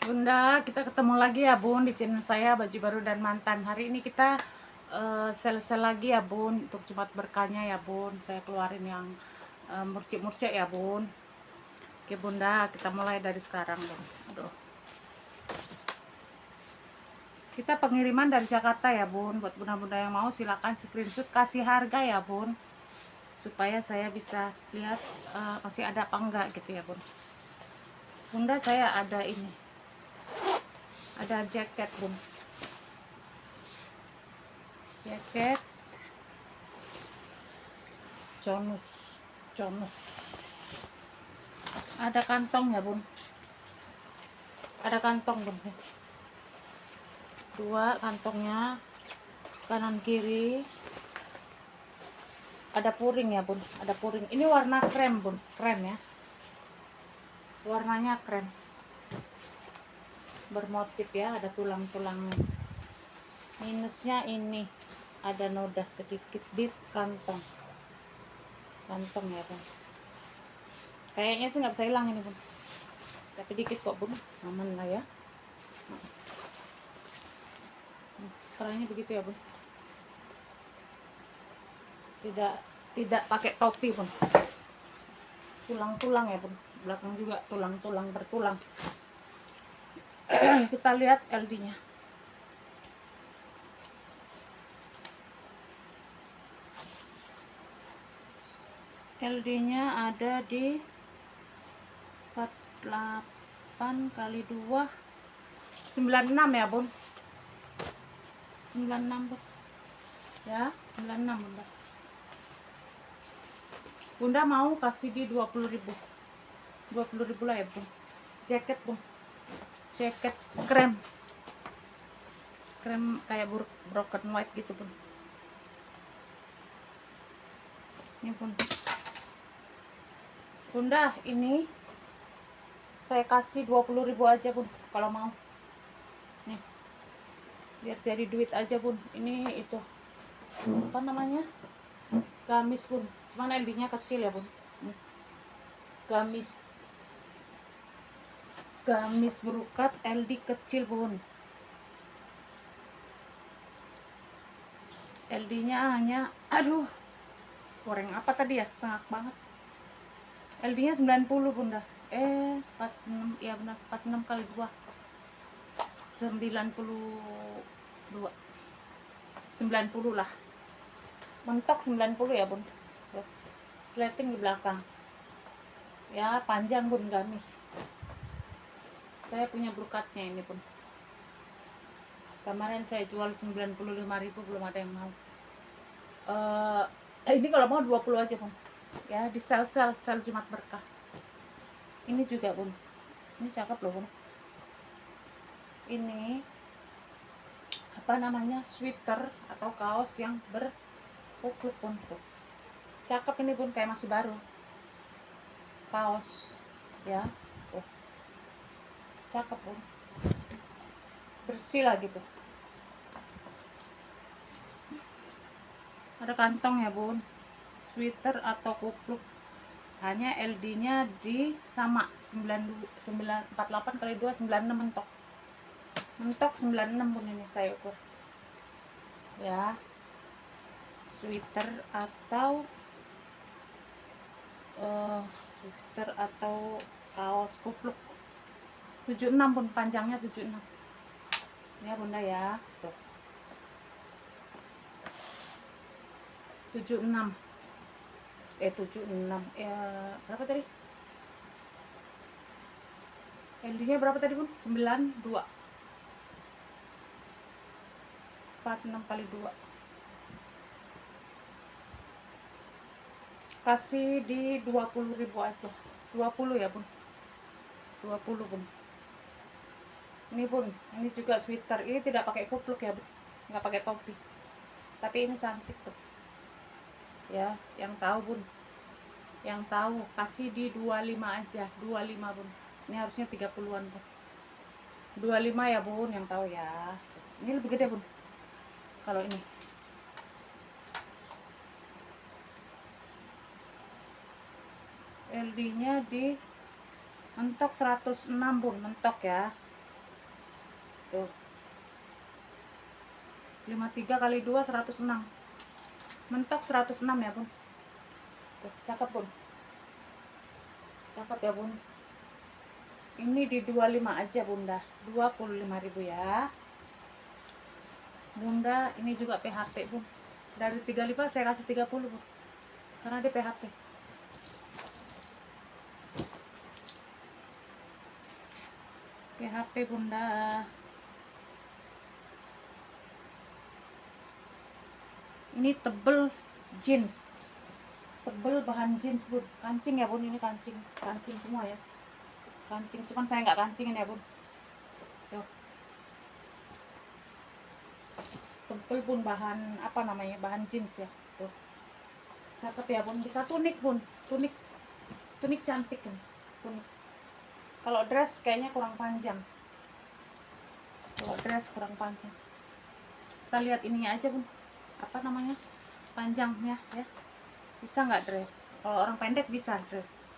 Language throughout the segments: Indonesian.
Bunda, kita ketemu lagi ya Bun di channel saya Baju Baru dan Mantan. Hari ini kita sel-sel lagi ya Bun untuk Jumat berkahnya ya Bun. Saya keluarin yang murcik-murcik ya Bun. Oke Bunda, kita mulai dari sekarang Bun. Aduh. Kita pengiriman dari Jakarta ya Bun. Buat bunda-bunda yang mau silakan screenshot kasih harga ya Bun. Supaya saya bisa lihat masih ada apa enggak gitu ya Bun. Bunda, saya ada ini. Ada jaket Bun. Jaket conus conus ada kantong ya Bun, ada kantong Bun, dua kantongnya kanan kiri, ada puring ya Bun, ada puring. Ini warna krem Bun, krem ya, warnanya krem bermotif ya, ada tulang-tulangnya. Minusnya ini ada noda sedikit di kantong ya Bun. Kayaknya sih nggak bisa hilang ini Bun, tapi dikit kok Bun, aman lah ya. Caranya begitu ya Bun, tidak pakai topi Bun, tulang-tulang ya Bun, belakang juga tulang-tulang bertulang. Kita lihat LD-nya. LD-nya ada di 48 kali 2 96 ya Bun, 96 Bun ya, 96 Bunda. Bunda mau kasih di 20.000 lah ya Bun. Jaket Bun, jaket krem kayak broken white gitu Bun. Ini Bun, Bunda, ini saya kasih 20.000 aja Bun kalau mau. Nih, biar jadi duit aja Bun. Ini itu apa namanya, gamis Bun, cuman LD-nya kecil ya Bun. Nih, gamis berukat LD kecil Bun. LD-nya hanya, aduh, goreng apa tadi ya, sengak banget. LD-nya 90 Bunda. 46, ya benar, 46 kali 2 92 90 lah, mentok 90 ya Bun. Sleting di belakang ya, panjang Bun, gamis. Saya punya brokatnya ini Bun, kemarin saya jual 95.000, belum ada yang mau. Ini kalau mau 20 aja Bun ya, di sel Jumat berkah. Ini juga Bun, ini cakep loh Bun. Ini apa namanya, sweater atau kaos yang berkupluk Bun, tuh cakep ini Bun, kayak masih baru kaos ya, tuh cakep Bun, bersih lah gitu. Ada kantong ya Bun, sweater atau kupluk, hanya LD-nya di sama 48 kali 2 96, mentok 96 Bun. Ini saya ukur ya, sweater atau kaos kupluk 76 Bun, panjangnya 76 ya Bunda ya, tuh 76 76 ya, berapa tadi LD-nya, berapa tadi Bun? 92, 46 kali 2, kasih di 20.000 aja, 20 ya Bun, 20 Bun. Ini Bun, ini juga sweater, ini tidak pakai kupluk ya Bun, nggak pakai topi, tapi ini cantik tuh ya. Yang tahu Bun, yang tahu kasih di 25 aja, 25 Bun. Ini harusnya 30-an Bun, 25 ya Bun, yang tahu ya. Ini lebih gede Bun kalau ini. LD-nya di mentok 106 Bun, mentok ya. Tuh. 53 kali 2 106. Mentok 106 ya, Bun. Tuh, cakep, Bun. Cakep ya, Bun. Ini di 25 aja, Bunda. 25.000 ya. Bunda, ini juga PHP, Bun. Dari 35 saya kasih 30, Bun. Karena dia PHP. PHP, Bunda. Ini tebel jeans. Tebel bahan jeans, Bun. Kancing ya, Bun. Ini kancing. Kancing semua ya. Kancing, cuman saya nggak kancingin ya, Bun. Tuh. Tebel, Bun, bahan apa namanya? Bahan jeans ya. Tuh. Cakep ya, Bun. Bisa tunik, Bun. Tunik. Tunik cantik kan. Tunik. Kalau dress kayaknya kurang panjang. Kalau dress kurang panjang. Kita lihat ininya aja, Bun. Apa namanya? Panjangnya ya. Bisa nggak dress? Kalau orang pendek bisa dress.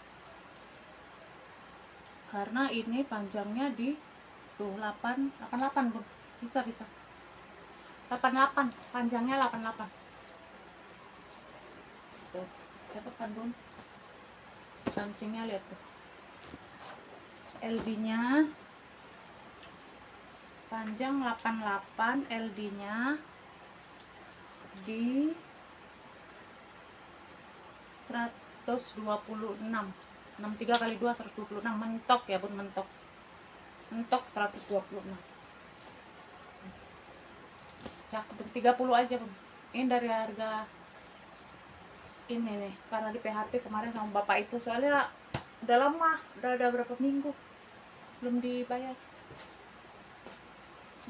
Karena ini panjangnya di tuh 88, Bun. Bisa. 88, panjangnya 88. Tuh, cakep kan, Bun? Kancingnya lihat tuh. LD-nya panjang 88, LD-nya di 126. 63 kali 2 126, mentok ya, Bun, mentok. Mentok 126. Cakep, Bun. 30 aja, Bun. Ini dari harga ini nih, karena di PHP kemarin sama bapak itu, soalnya udah lama, udah ada berapa minggu belum dibayar.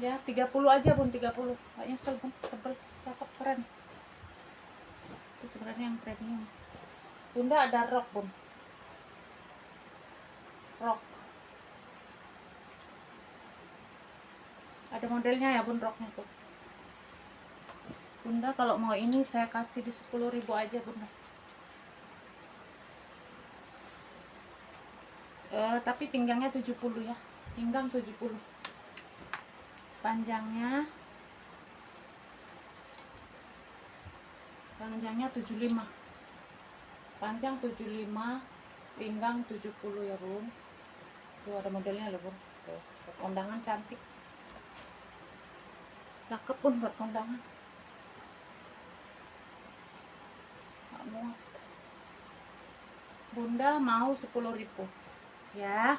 Ya, 30 aja, Bun, 30. Gak nyesel, Bun. Tebel, cakep, keren. Itu sebenarnya yang premium. Bunda ada rok, Bun. Rok. Ada modelnya ya, Bun, roknya tuh. Bunda kalau mau ini saya kasih di 10.000 aja, Bunda. Tapi pinggangnya 70 ya. Pinggang 70. Panjangnya 75. Panjang 75, pinggang 70 ya, Bun. Tuh ada modelnya loh, Bun. Tuh, buat kondangan cantik. Cakep, Bun, buat kondangan. Nggak muat. Bunda mau 10.000 ya.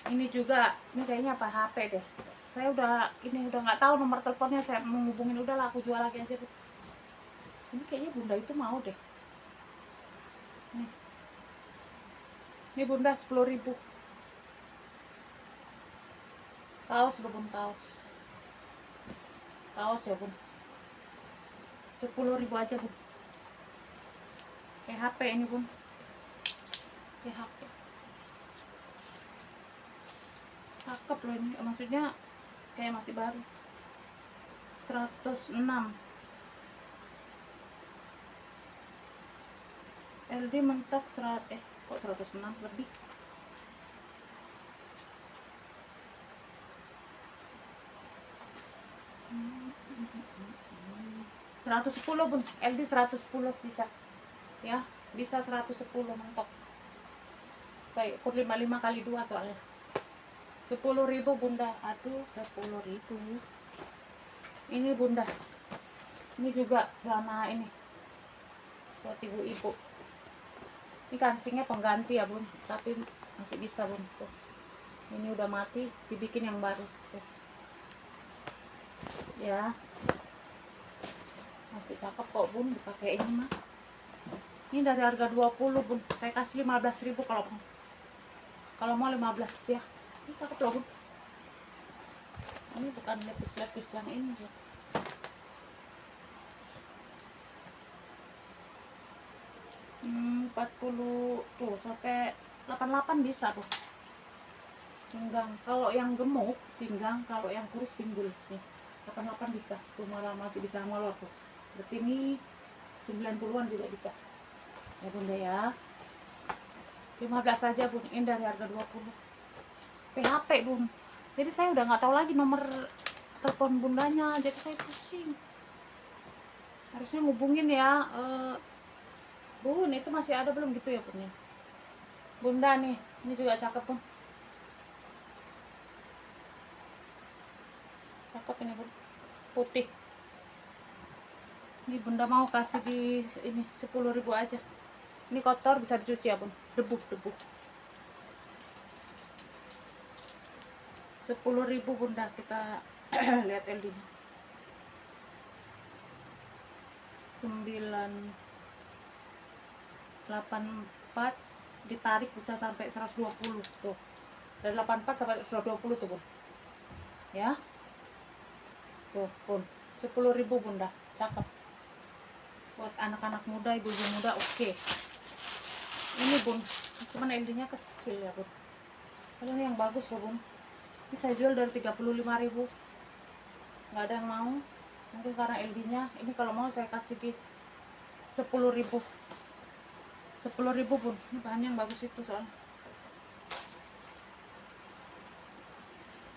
Ini juga, ini kayaknya apa HP deh. Saya udah nggak tahu nomor teleponnya, saya mau hubungin, udahlah aku jual lagi aja, Bu. Ini kayaknya Bunda itu mau deh. Nih. Ini Bunda 10.000. Kaos loh, Bun, kaos. Kaos ya, Bun. 10.000 aja, Bun. PHP ini, Bun. PHP. Cakep loh ini, maksudnya kayak masih baru. 106. LD mentok kok 106 lebih. Hmm. 110, Bun. LD 110 bisa. Ya, bisa 110 mentok. Saya ikut 55 kali 2 soalnya. 10.000, Bunda. Aduh, 10.000. Ini, Bunda. Ini juga celana ini. Buat ibu-ibu. Ini kancingnya pengganti ya, Bun. Tapi masih bisa, Bun. Tuh. Ini udah mati, dibikin yang baru. Tuh. Ya. Masih cakep kok, Bun, dipakai ini mah. Ini dari harga 20, Bun. Saya kasih 15.000 kalau mau 15 ya. Ini cakep loh, Bun. Ini bukan lepis-lepis yang ini, Bun. Hmm, 40 tuh sampai 88 bisa tuh. Pinggang. Kalau yang gemuk pinggang, kalau yang kurus pinggul nih. 88 bisa. Tuh malah masih bisa molor tuh. Berarti ini 90-an juga bisa. Ya, Bunda ya. 15 saja, Bun. Ini dari harga 20. PHP, Bun. Jadi saya udah nggak tahu lagi nomor telepon bundanya, jadi saya pusing. Harusnya ngubungin ya. Bun, itu masih ada belum gitu ya Bun ya? Bunda nih, ini juga cakep Bun. Cakep ini Bun, putih. Ini Bunda mau kasih di ini 10.000 aja. Ini kotor, bisa dicuci ya Bun, debu. 10.000 Bunda, kita lihat LD nya 984, ditarik bisa sampai 120 tuh. Dari 84 sampai 120 tuh Bun. Ya. Tuh Bun, 10.000 Bunda, cakep. Buat anak-anak muda, ibu-ibu muda, oke. Ini Bun, cuman LD nya kecil ya Bun. Kalau ini yang bagus loh Bun. Ini saya jual dari 35.000. Nggak ada yang mau. Mungkin karena LD nya. Ini kalau mau saya kasih di 10.000. 10.000 Bun. Ini bahannya yang bagus itu soalnya.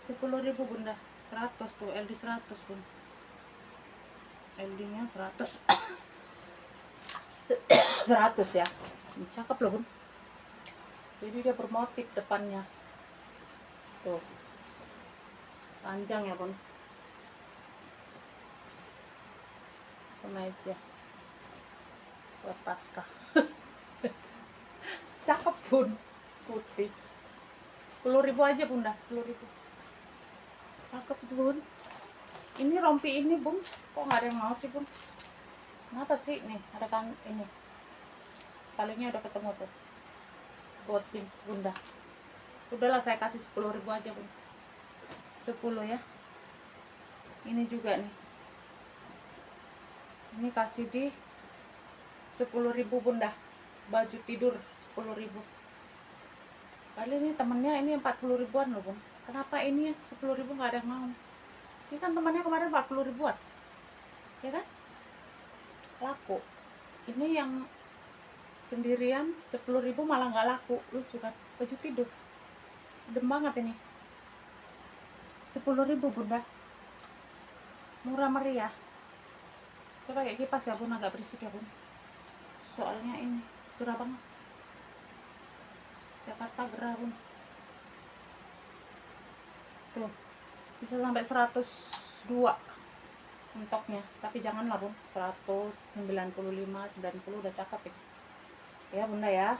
10.000 Bunda. 100 tuh, LD 100 Bun. LD nya 100. 100 ya. Ini cakep loh Bun. Jadi dia bermotif depannya. Tuh. Panjang ya Bun. Kemeja buat pasca. Cakep Bun, putih. 10.000 aja Bunda, 10.000. Cakep Bun. Ini rompi ini Bun, kok nggak ada yang mau sih Bun? Kenapa sih? Nih ada kan ini, talinya udah ketemu tuh buat jeans Bunda. Udahlah saya kasih 10.000 aja Bun. 10 ya. Ini juga nih, ini kasih di 10.000 Bunda. Baju tidur 10.000. Kali ini temennya ini 40.000-an loh Bun. Kenapa ini 10.000 nggak ada yang mau? Ini kan temannya kemarin 40.000-an, ya kan? Laku. Ini yang sendirian 10.000 malah nggak laku. Lucu kan? Baju tidur sedem banget ini. 10.000 Bunda, murah meriah. Saya pakai kipas ya Bun, agak berisik ya Bun, soalnya ini gerah banget. Jakarta gerah Bun. Tuh bisa sampai 102 mentoknya, tapi janganlah Bun, 195, 90 udah cakep ya. Ya Bunda ya.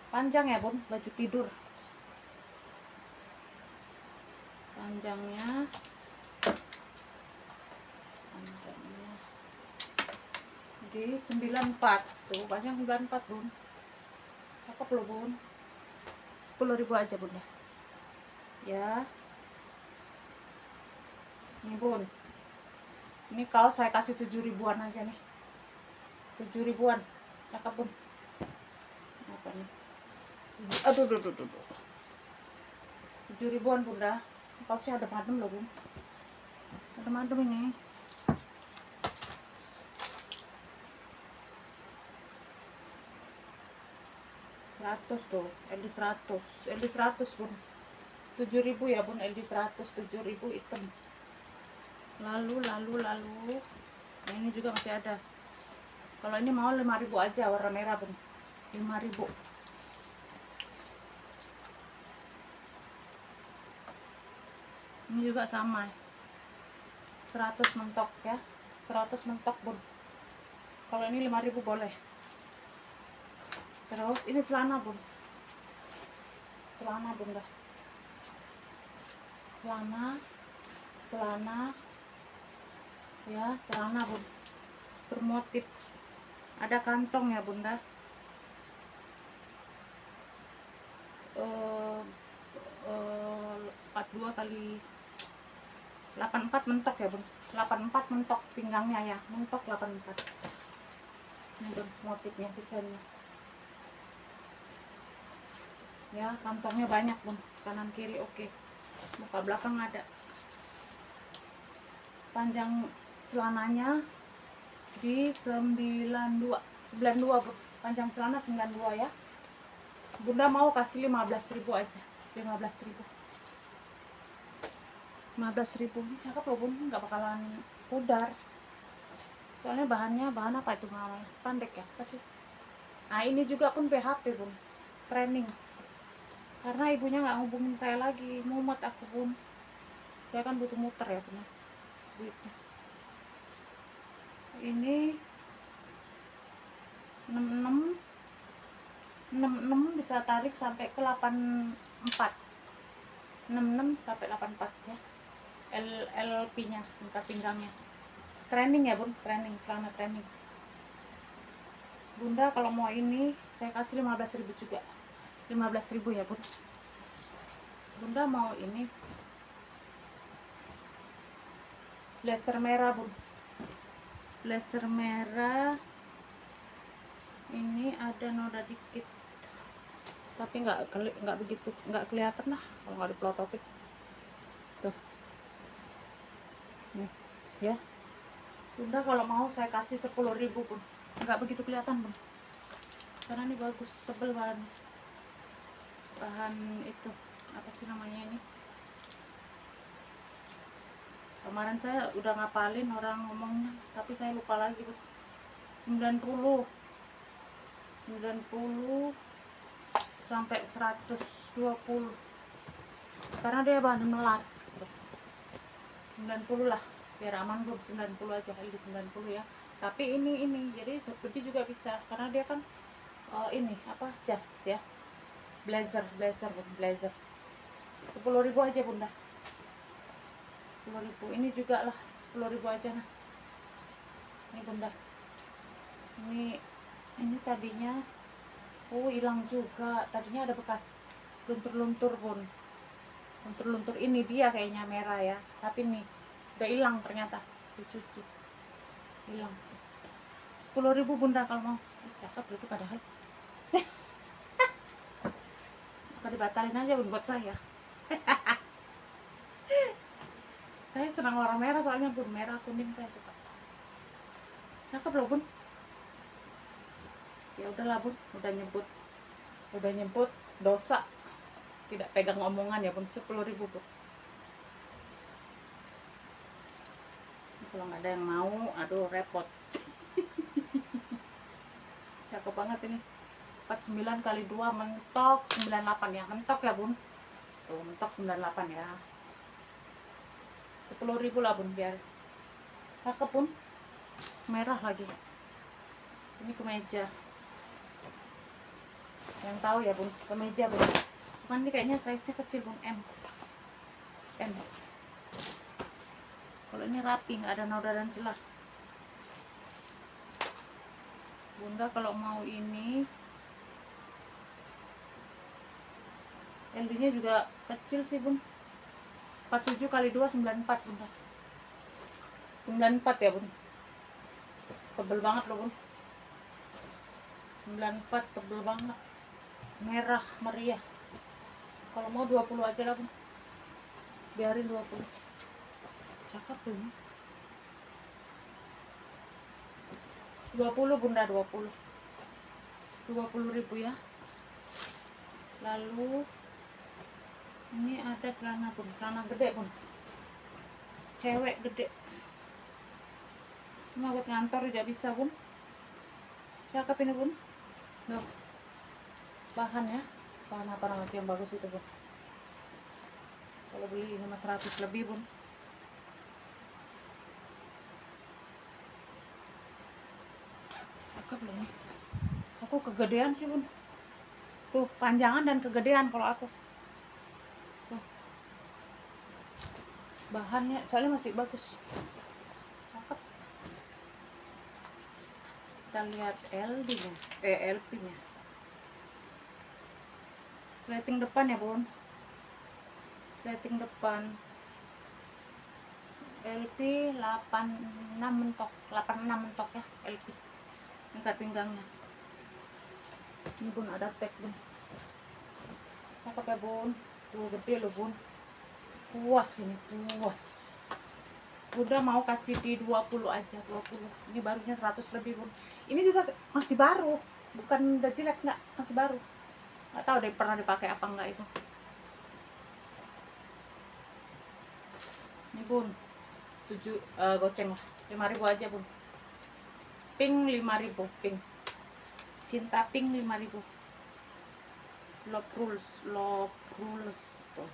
Panjang ya Bun, baju tidur. Panjangnya di 94 tuh, panjang 94 Bun. Cakep loh Bun. 10.000 aja Bunda. Ya. Ini Bun. Ini kaos saya kasih 7.000-an aja nih. 7.000-an. Cakep Bun. Apa nih? Aduh. 7.000-an Bunda. Kaosnya ada madem loh Bun. Ada madem ini. Tuh, LD 100 Bun. 7.000 ya Bun, LD 100, 7.000 hitam. Lalu nah, ini juga masih ada. Kalau ini mau 5.000 aja, warna merah Bun. 5.000. Ini juga sama, 100 mentok ya, 100 mentok Bun. Kalau ini 5.000 boleh. Terus ini celana Bun. Celana Bunda. Celana ya, celana Bun. Bermotif. Ada kantong ya Bunda. 42 kali 84 mentok ya Bun. 84 mentok pinggangnya ya. Mentok 84. Ini Bun, motifnya, desainnya. Ya, kantongnya banyak Bun, kanan kiri oke. Muka belakang ada. Panjang celananya di 92 Bun. Panjang celana 92 ya. Bunda mau kasih 15.000 aja. 15.000. 15.000. Ini cakep loh bun, nggak bakalan pudar. Soalnya bahan apa itu namanya, spandek ya, apa sih? Nah ini juga pun PHP bun, training. Karena ibunya nggak ngubungin saya lagi, mumet aku bun. Saya kan butuh muter ya bun, duitnya. Ini 66 bisa tarik sampai ke 84. 66 sampai 84 ya. LP nya, lingkar pinggangnya. Training ya bun, training, celana training. Bunda kalau mau ini saya kasih 15.000 juga. 15.000 ya bun. Bunda mau ini blazer merah bun. Blazer merah ini ada noda dikit, tapi nggak begitu, nggak kelihatan lah kalau nggak dipelototin. Tuh nih ya. Bunda kalau mau saya kasih 10.000 pun nggak begitu kelihatan bun, karena ini bagus, tebel bahan itu apa sih namanya ini. Kemarin saya udah ngapalin orang ngomongnya, tapi saya lupa lagi bun. 90 sampai 120 karena dia bahan melar. 90 lah biar aman bun, 90 aja kali di 90 ya. Tapi ini jadi seperti juga bisa karena dia kan ini apa, jas ya, blazer bun, blazer. 10.000 aja bunda, 10.000. Ini juga lah 10.000 aja. Nah ini bunda, ini tadinya hilang juga, tadinya ada bekas luntur-luntur bun, luntur-luntur ini dia kayaknya merah ya, tapi nih udah hilang ternyata, dicuci hilang. 10.000 bunda kalau mau. Cakep itu padahal. Apa dibatalin aja bun buat saya. Saya senang warna merah soalnya bun, merah kuning saya suka. Cakep loh bun. Ya udahlah bun, udah nyebut dosa tidak pegang omongan ya bun. 10.000 bun. Kalau nggak ada yang mau, aduh repot. Cakep banget ini. 49 kali 2 mentok 98 ya, mentok ya bun. Tuh mentok 98 ya. 10.000 lah bun, biar cakep bun, merah lagi. Ini kemeja, yang tahu ya bun, kemeja bun. Cuman ini kayaknya size nya kecil bun, M. Kalau ini rapi, nggak ada noda dan celah. Bunda kalau mau ini LD nya juga kecil sih bun, 47 kali 2 94 bunda. 94 ya bun, tebel banget loh bun. 94 tebel banget, merah meriah. Kalau mau 20 aja lah bun, biarin 20. Cakep tuh ini. 20 bunda, 20.000 ya. Lalu ini ada celana bun, celana gede bun, cewek gede, cuma buat ngantor juga bisa bun. Cakep ini bun. Loh, bahan ya, bahan apa namanya yang bagus itu bun. Kalau beli ini mas 100 lebih bun. Cakep loh nih. Aku kegedean sih bun, tuh panjangan dan kegedean kalau aku. Tuh bahannya soalnya masih bagus, cakep. Kita lihat LD nya, LP nya. Sleting depan ya bun, sleting depan LP 86 mentok, 86 mentok ya LP. Lingkar pinggangnya ini bun, ada tag bun. Cakep ya bun, tuh gede loh bun, puas ini, puas. Udah mau kasih di 20 aja, 20. Ini barunya 100 lebih bun. Ini juga masih baru, bukan udah jelek, nggak, masih baru. Nggak tahu deh pernah dipakai apa enggak itu. Ini bun, goceng lah, 5.000 aja bun. Pink 5.000, pink. Cinta pink 5.000. Love rules tuh.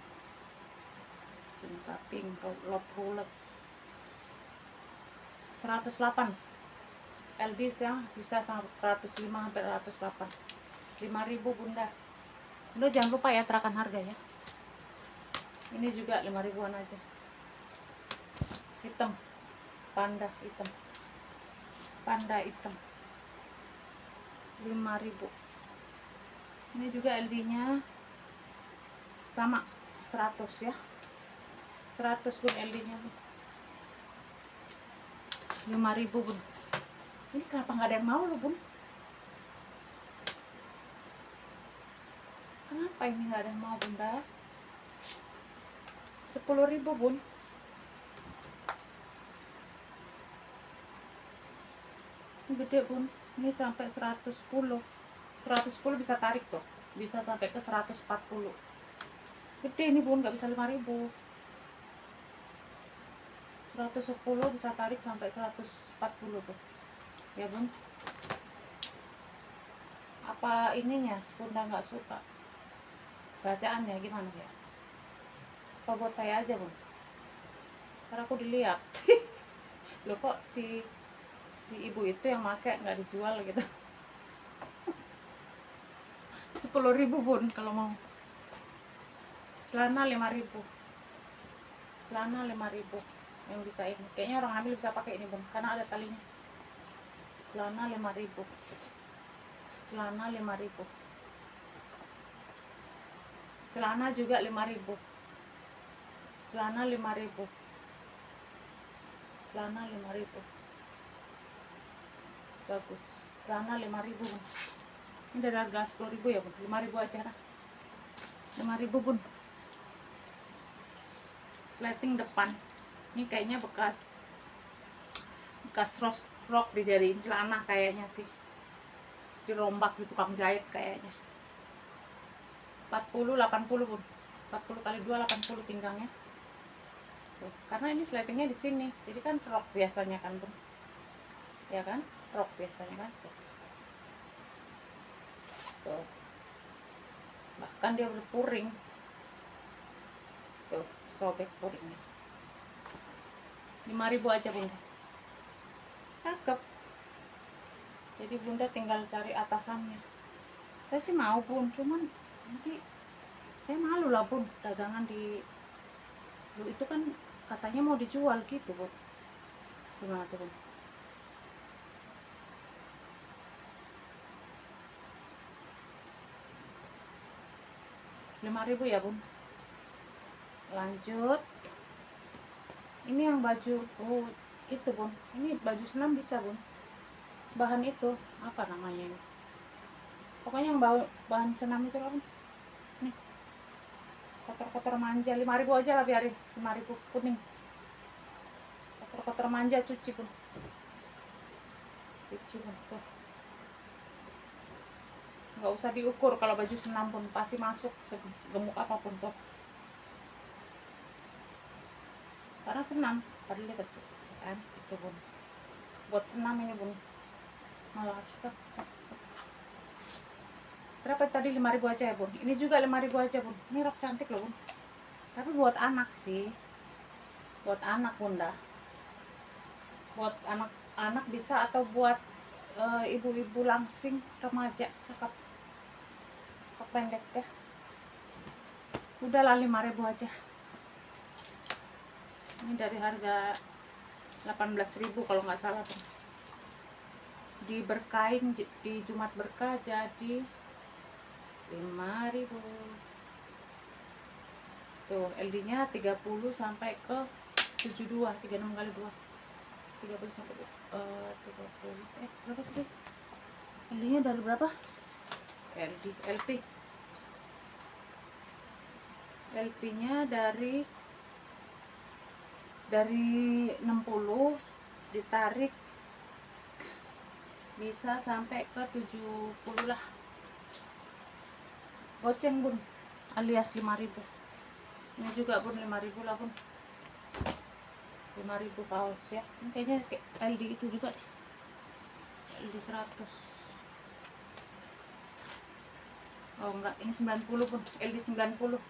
Cinta pink, love rules. 108. LD ya bisa 105 sampai 108. 5.000 bunda. Bunda jangan lupa ya terakan harga ya. Ini juga 5.000-an aja. Hitam. Panda hitam. Panda hitam. 5.000. Ini juga LD-nya sama 100 ya. 100 pun LD-nya. 5.000 bun. Ini kenapa nggak ada yang mau loh bun? Kenapa ini nggak ada yang mau bunda? 10.000 bun. Ini gede bun. Ini sampai 110. 110 bisa tarik tuh. Bisa sampai ke 140. Gede ini bun, nggak bisa 5.000. 110 bisa tarik sampai 140 tuh. Ya bun. Apa ininya bunda nggak suka bacaannya gimana ya? Apa buat saya aja bun? Karena aku dilihat loh kok si ibu itu yang make nggak dijual gitu. 10.000 bun kalau mau. Celana 5.000. Celana 5.000 yang bisa ini. Kayaknya orang hamil bisa pakai ini bun karena ada talinya. Celana 5.000. Celana 5.000. Celana juga 5.000. Celana 5.000. Celana 5.000. Bagus. Celana 5.000 bun. Ini dari harga 10.000 ya bun. 5.000 aja nah. 5.000 bun. Sleting depan. Ini kayaknya bekas rok dijadiin celana kayaknya sih. Dirombak di tukang jahit kayaknya. 40 80 bun. 40 kali 2 80 pinggangnya. Tuh, karena ini sletingnya di sini. Jadi kan rok biasanya kan bun. Ya kan? Rok biasanya kan. Tuh. Bahkan dia berpuring. Tuh, sobek puringnya. 5.000 aja bunda. Cakep. Jadi bunda tinggal cari atasannya. Saya sih mau bun, cuman nanti saya malu lah bun dagangan di lu itu kan katanya mau dijual gitu bun. Gimana tuh bun? Rp5.000 ya bun. Lanjut. Ini yang baju itu bun. Ini baju senam bisa bun. Bahan itu apa namanya ini? Pokoknya yang bahan senam itu bun. Nih. Kotor-kotor manja 5.000 aja lah biarin. 5.000 kuning. Kotor-kotor manja cuci bun. Cuci bun tuh. Nggak usah diukur kalau baju senam pun pasti masuk segemuk apapun tuh. Karena senam padahal dia kecil kan itu bun. Buat senam ini bun. Malah sek. Berapa tadi? 5.000 aja ya bun. Ini juga 5.000 aja bun. Ini rok cantik loh bun. Tapi buat anak sih. Buat anak bunda. Buat anak bisa atau buat ibu-ibu langsing remaja cakep. Pendek ya. Udahlah 5.000 aja. Ini dari harga 18.000 kalau nggak salah bun. Diberkahin di Jumat Berkah jadi 5.000. Tuh LD-nya 30 sampai ke 72, 36 kali 2. 30 sampai 30. Berapa sih? LD-nya dari berapa? LP-nya dari 60 ditarik bisa sampai ke 70 lah. Goceng bun alias 5.000. Ini juga bun 5.000 lah bun. 5.000 kaos ya. Ini kayaknya kayak LD itu juga deh. LD 100. Oh enggak, ini 90 pun. LD 90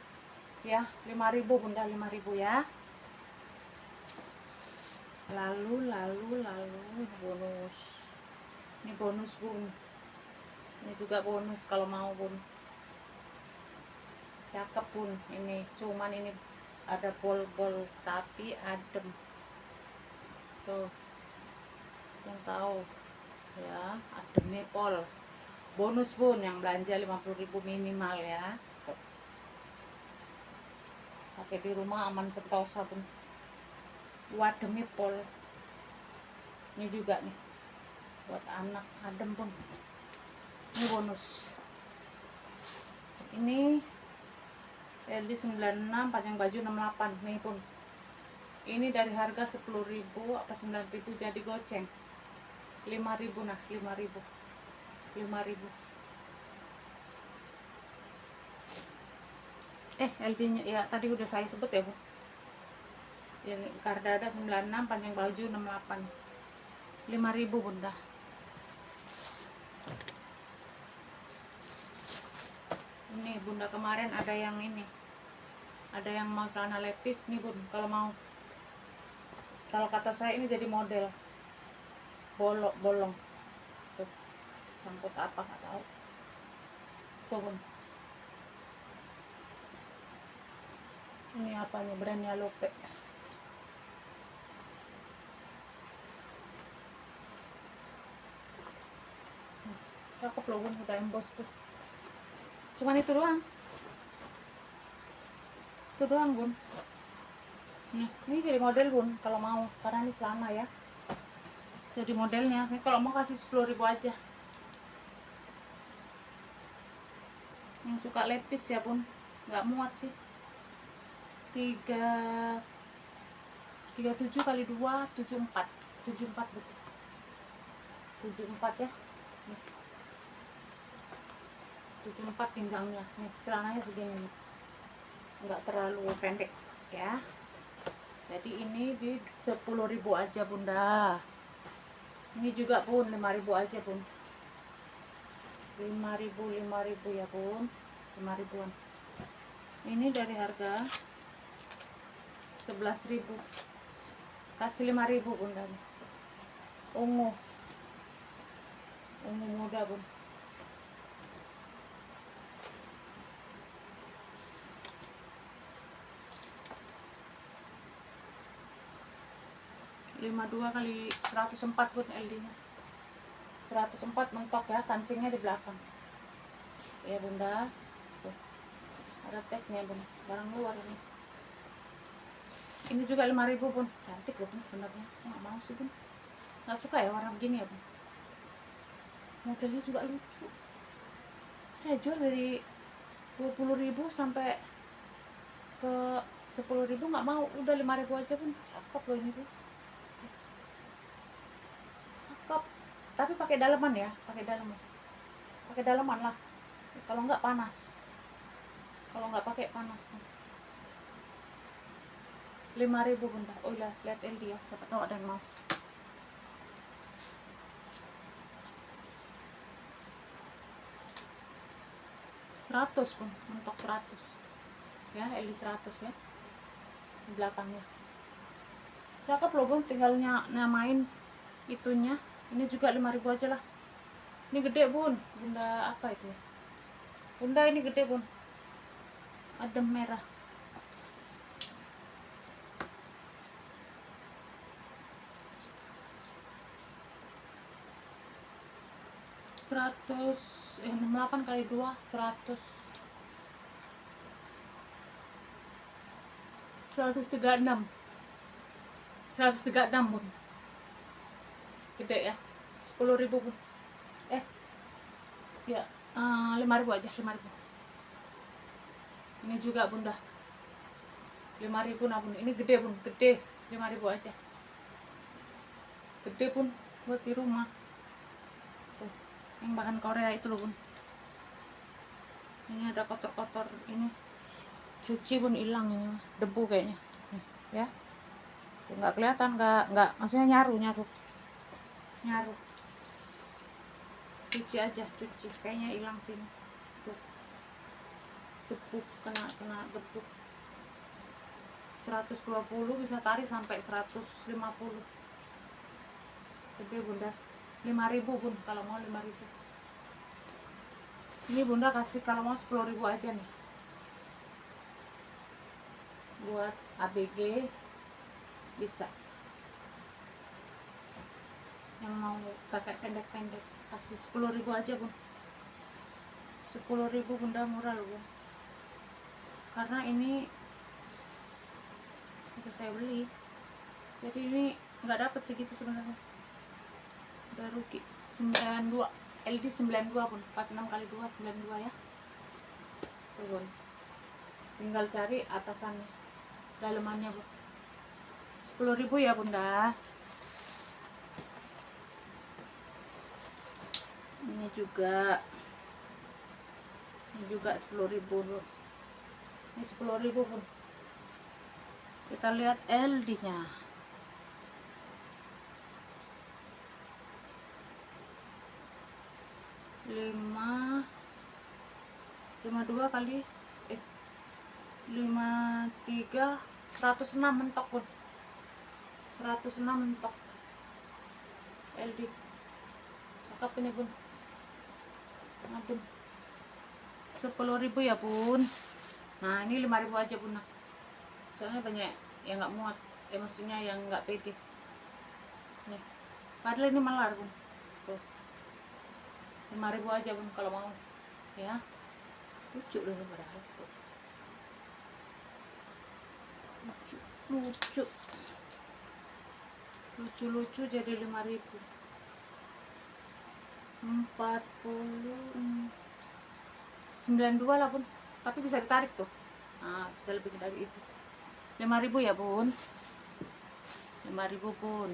ya. 5.000 bunda, 5.000 ya. Lalu ini bonus. Ini bonus bun. Ini juga bonus kalau mau bun. Cakep bun. Ini cuman ini ada bol-bol tapi adem. Tuh. Yang tahu ya, ademnya pol. Bonus bun yang belanja 50.000 minimal ya. Tuh. Pakai di rumah aman sentosa bun. Ademnya pol. Ini juga nih buat anak adem pun. Ini bonus. Ini LD 96, panjang baju 68 nih pun. Ini dari harga 10.000 apa 9.000 jadi goceng. 5.000 nah, 5.000. 5.000. LD-nya ya tadi udah saya sebut ya, Bu. Yang Kardada 96, panjang baju 68. 5.000 bunda. Ini bunda kemarin ada yang ini. Ada yang mau celana lepis nih bun. Kalau mau, kalau kata saya ini jadi model bolong. Tuh, sangkut apa nggak tahu. Tuh bun. Ini apanya, brandnya Lope. Cakep loh bun, udah emboss tuh. Cuman itu doang. Itu doang bun. Nah, ini jadi model bun kalau mau, karena ini celana ya. Jadi modelnya. Ini kalau mau kasih 10.000 aja. Yang suka lepis ya bun, nggak muat sih. 37 kali 2 74 betul. 74 ya. 74 pinggangnya. Nih, celananya segini nih. Enggak terlalu pendek ya. Jadi ini di 10.000 aja bunda. Ini juga pun 5.000 aja bun. 5.000 ya bun. 5.000-an. Ini dari harga 11.000. Kasih 5.000 bunda. Ungu muda bun. Lima dua kali 104 bun LD nya. 104 mentok ya, kancingnya di belakang ya bunda. Tuh, ada tagnya bun, barang luar ini. Ini juga 5.000 bun, cantik loh bun sebenarnya. Nggak mau sih bun, nggak suka ya warna begini ya bun. Modelnya juga lucu. Saya jual dari 20.000 sampai ke 10.000 nggak mau, udah 5.000 aja bun. Cakep loh ini bun, cakep. Tapi pakai daleman ya, pakai daleman lah. Kalau nggak panas, kalau nggak pakai panas bun. 5.000 bunda. Oh iya, lihat LD ya, siapa tahu ada yang mau. Seratus pun, mentok 100 ya, LD 100 ya di belakangnya. Cakep loh bun, tinggal nyamain itunya. Ini juga 5.000 aja lah. Ini gede bun, bunda apa itu ya bunda, ini gede bun, adem merah. Seratus 68 kali 2 100 136 bun, gede ya. 10.000 bun. Ya 5.000 aja, 5.000. Ini juga bunda 5.000 nah bun. Ini gede bun, gede. 5.000 aja, gede pun buat di rumah. Tuh, yang bahan Korea itu loh bun. Ini ada kotor-kotor, ini cuci pun hilang, ini debu kayaknya nih, ya. tuh nggak kelihatan, nggak maksudnya nyaru. Cuci aja, cuci, kayaknya hilang sini tuh, debu, kena debu. 120 bisa tarik sampai 150. Gede bunda, 5.000 bun, kalau mau 5.000. Ini bunda kasih kalau mau 10.000 aja nih, buat ABG bisa. Yang mau pakai pendek-pendek kasih 10.000 aja bun. 10.000 bunda, murah loh bun, karena ini udah saya beli, jadi ini nggak dapet segitu sebenarnya, udah rugi. 92 LD 92 bun, 46 kali 2 92 ya tuh bun, tinggal cari atasannya, dalemannya bun. 10.000 ya bunda. Ini juga 10.000 bun. Ini 10.000 bun. Kita lihat LD nya, lima 52 kali 53 106 mentok bun, 106 mentok LD, cakep ini bun. Nah bun, 10.000 ya bun. Nah ini 5.000 aja bun, nah soalnya banyak yang nggak muat, maksudnya yang nggak pede nih, padahal ini malar bun tuh. 5.000 aja bun kalau mau ya, lucu loh ini padahal tuh. lucu jadi 5.000. 92 lah bun, tapi bisa ditarik tuh, nah bisa lebih dari itu. 5.000 ya bun, 5.000 bun.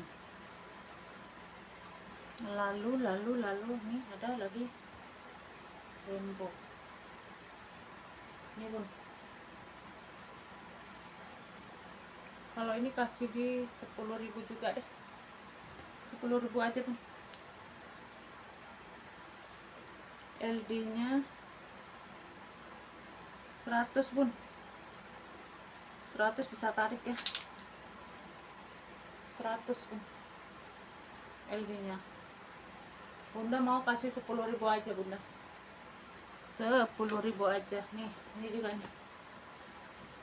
Lalu nih ada lagi rainbow ini bun, kalau ini kasih di 10.000 juga deh, 10.000 aja bun. LD nya 100 bun, 100 bisa tarik ya, 100 bun LD nya. Bunda mau kasih 10.000 aja bunda, 10.000 aja nih. Ini juga nih,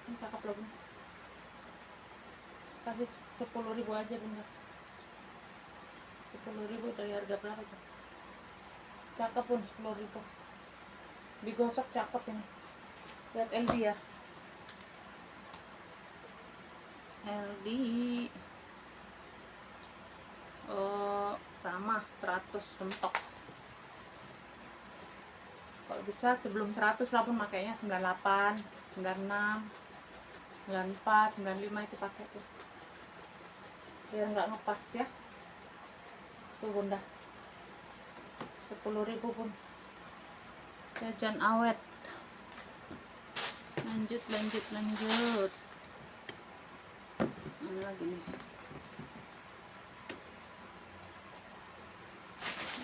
ini cakep loh bun, kasih 10.000 aja bunda. 10.000 dari harga berapa tuh, cakep pun 10.000 digosok, cakep ini. Lihat LD ya, LD sama 100 mentok. Kalau bisa sebelum 100 lah pun makanya 98 96 94 95 itu pakai tuh, biar nggak ngepas ya tuh bunda. 10.000 pun jajan awet. Lanjut ini lagi nih,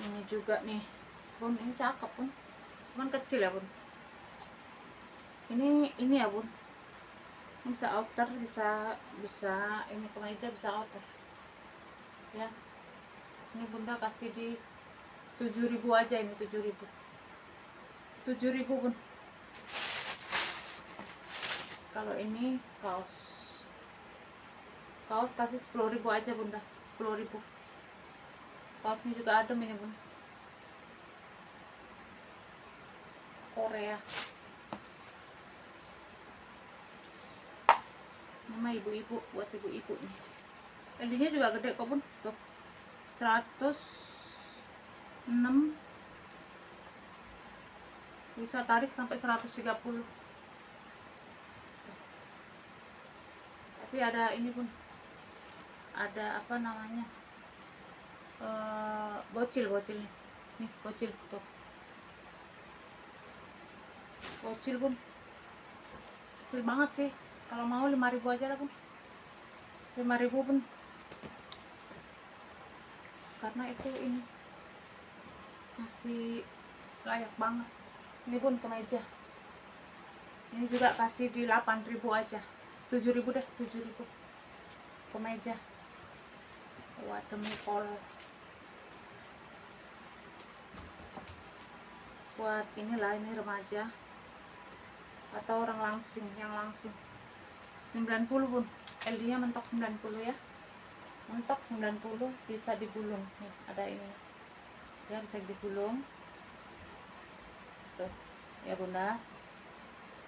ini juga nih bun, ini cakep pun, cuman kecil ya bun. Ini ya bun, ini bisa outer, bisa ini kemeja, bisa outer ya. Ini bunda kasih di 7.000 aja, ini 7.000 bun. Kalau ini kaos kasih 10.000 aja bunda, 10.000. Kaos ini juga adem ini bun, Korea. Nama ibu-ibu, buat ibu-ibu nih. LD nya juga gede kok bun tuh, 106 bisa tarik sampai 130. Tapi ada ini pun, ada apa namanya, bocil nih, bocil tuh, bocil pun kecil banget sih. Kalau mau 5.000 aja lah pun, 5.000 pun, karena itu ini masih layak banget. Ini pun kemeja, ini juga kasih di 8.000 aja, 7.000 deh, 7.000 kemeja buat demi pol, buat inilah, ini remaja atau orang langsing, yang langsing. 90 pun, LD nya mentok 90 ya, mentok 90, bisa digulung. Nih ada ini ya, bisa digulung tuh ya bunda.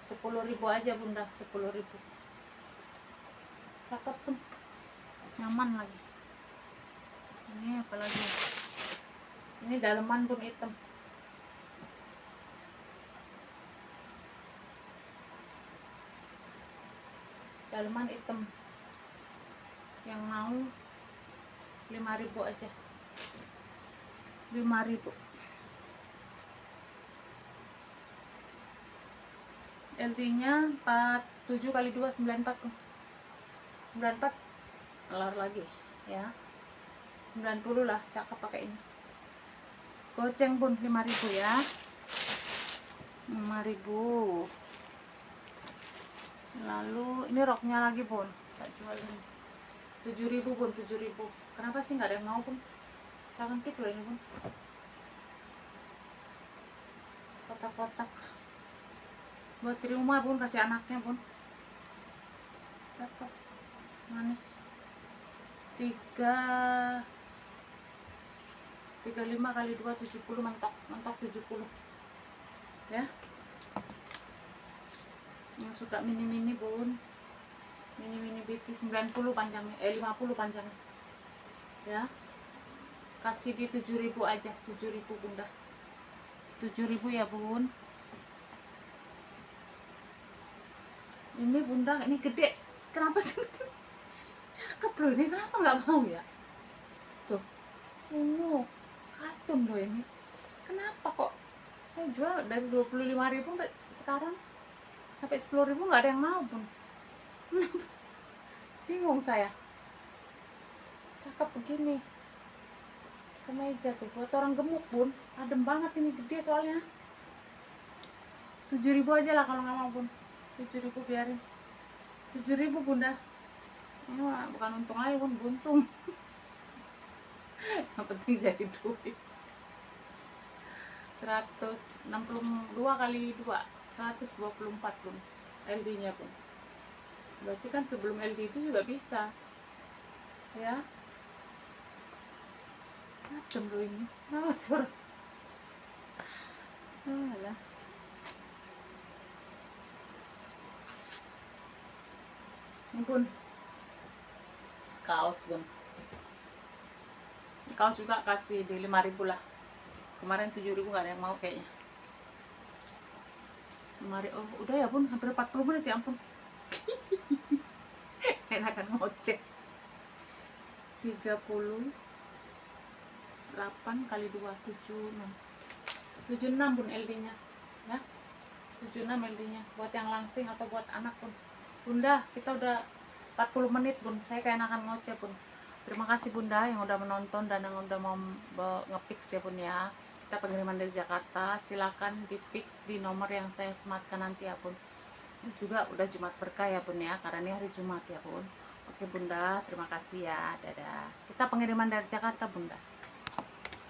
10.000 aja bunda, 10.000, cakep pun, nyaman lagi. Ini apalagi, ini daleman pun hitam, daleman hitam, yang mau 5.000 aja, 5.000. LD nya 47 kali 2 94 tuh. 94 kelar lagi ya, 90 lah, cakep pakai ini. Goceng pun 5.000 ya, 5.000. Lalu ini roknya lagi pun tak jual ini 7.000 pun, 7.000. Kenapa sih nggak ada yang mau pun, cantik loh ini pun, kotak-kotak buat di rumah pun, kasih anaknya pun, cakep, manis. 35 kali 2 70, mentok 70 ya. Yang suka mini bun, mini BT 90 panjangnya, 50 panjangnya ya, kasih di 7.000 aja, 7.000 bunda, 7.000 ya bun. Ini bunda, ini gede, kenapa sih? Cakep loh ini, kenapa nggak mau ya? Tuh, katun loh ini, kenapa kok saya jual dari 25.000 sekarang sampai 10.000 nggak ada yang mau pun. Bingung saya, cakep begini kemeja tuh buat orang gemuk bun, adem banget ini, gede soalnya. 7.000 aja lah kalau nggak mau bun, 7.000 biarin, 7.000 bunda. Ini mah bukan untung aja bun, buntung. Yang penting jadi duit. 162 kali 2 124 pun LD nya pun, berarti kan sebelum LD itu juga bisa ya. Macam loh ini, suara alah. Ini pun kaos bun, kaos juga kasih di 5.000 lah, kemarin 7.000 nggak ada yang mau kayaknya. Mari, oh udah ya bun, hampir 40 menit ya ampun. Enakan ngoceh. 38 kali 2 76 bun LD nya ya, 76 LD nya buat yang langsing atau buat anak pun. Bunda, kita udah 40 menit bun, saya keenakan ngoceh bun. Terima kasih bunda yang udah menonton dan yang udah mau nge-fix ya bun ya. Kita pengiriman dari Jakarta, silakan di-fix di nomor yang saya sematkan nanti ya bun. Ini juga udah Jumat berkah ya bun ya, karena ini hari Jumat ya bun. Oke bunda, terima kasih ya, dadah. Kita pengiriman dari Jakarta bunda.